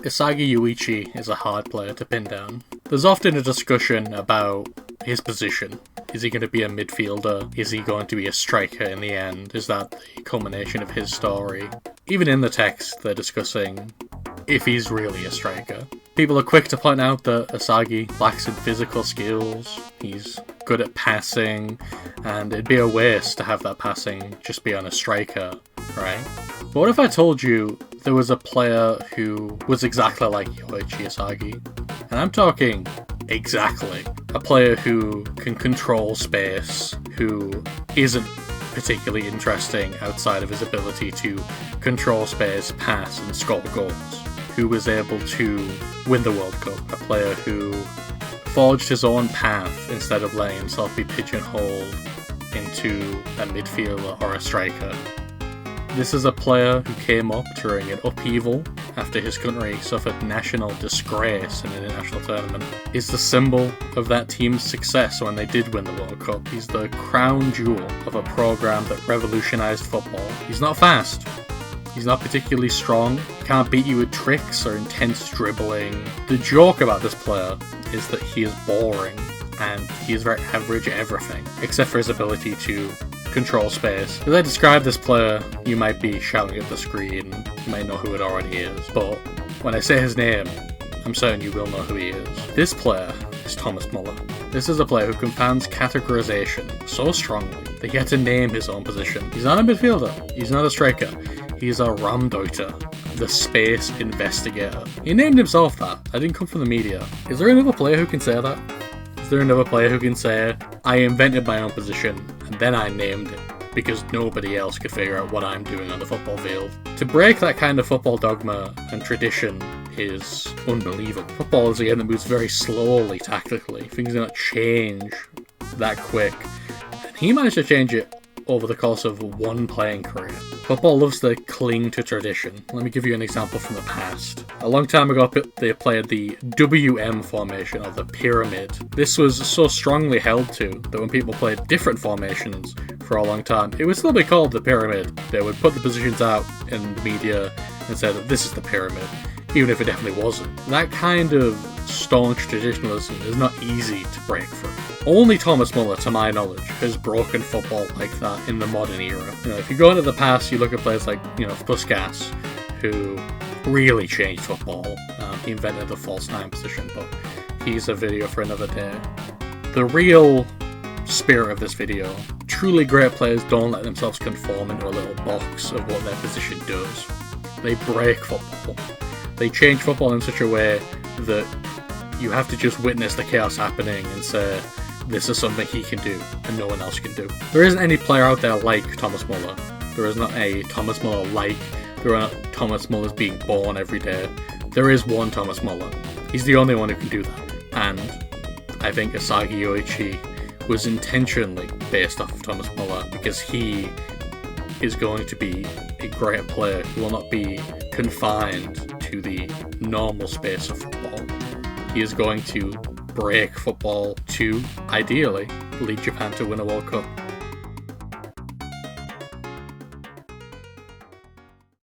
Isagi Yoichi is a hard player to pin down. There's often a discussion about his position. Is he going to be a midfielder? Is he going to be a striker in the end? Is that the culmination of his story? Even in the text, they're discussing if he's really a striker. People are quick to point out that Isagi lacks in physical skills, he's good at passing, and it'd be a waste to have that passing just be on a striker, right? But what if I told you there was a player who was exactly like Yoichi Isagi? And I'm talking exactly. A player who can control space, who isn't particularly interesting outside of his ability to control space, pass, and score goals. Who was able to win the World Cup. A player who forged his own path instead of letting himself be pigeonholed into a midfielder or a striker. This is a player who came up during an upheaval after his country suffered national disgrace in an international tournament. He's the symbol of that team's success when they did win the World Cup. He's the crown jewel of a program that revolutionized football. He's not fast. He's not particularly strong. He can't beat you with tricks or intense dribbling. The joke about this player is that he is boring and he is very average at everything, except for his ability to control space. As I describe this player, you might be shouting at the screen, you might know who it already is, but when I say his name, I'm certain you will know who he is. This player is Thomas Muller. This is a player who confounds categorization so strongly that he had to name his own position. He's not a midfielder, he's not a striker, he's a Raumdeuter, the space investigator. He named himself that. That didn't come from the media. Is there another player who can say that? Is there another player who can say, I invented my own position and then I named it because nobody else could figure out what I'm doing on the football field? To break that kind of football dogma and tradition is unbelievable. Football is a game that moves very slowly tactically. Things don't change that quick. And he managed to change it over the course of one playing career. Football loves to cling to tradition. Let me give you an example from the past. A long time ago, they played the WM formation, or the pyramid. This was so strongly held to that when people played different formations for a long time, it would still be called the pyramid. They would put the positions out in the media and say that this is the pyramid, even if it definitely wasn't. That kind of staunch traditionalism is not easy to break through. Only Thomas Muller, to my knowledge, has broken football like that in the modern era. If you go into the past, you look at players like, Puskas, who really changed football. He invented the false nine position, but he's a video for another day. The real spirit of this video, truly great players don't let themselves conform into a little box of what their position does. They break football. They change football in such a way that you have to just witness the chaos happening and say, this is something he can do and no one else can do. There isn't any player out there like Thomas Muller. There is not a Thomas Muller like. There are not Thomas Mullers being born every day. There is one Thomas Muller. He's the only one who can do that. And I think Isagi Yoichi was intentionally based off of Thomas Muller because he is going to be a great player who will not be confined to the normal space of football. He is going to break football to, ideally, lead Japan to win a World Cup.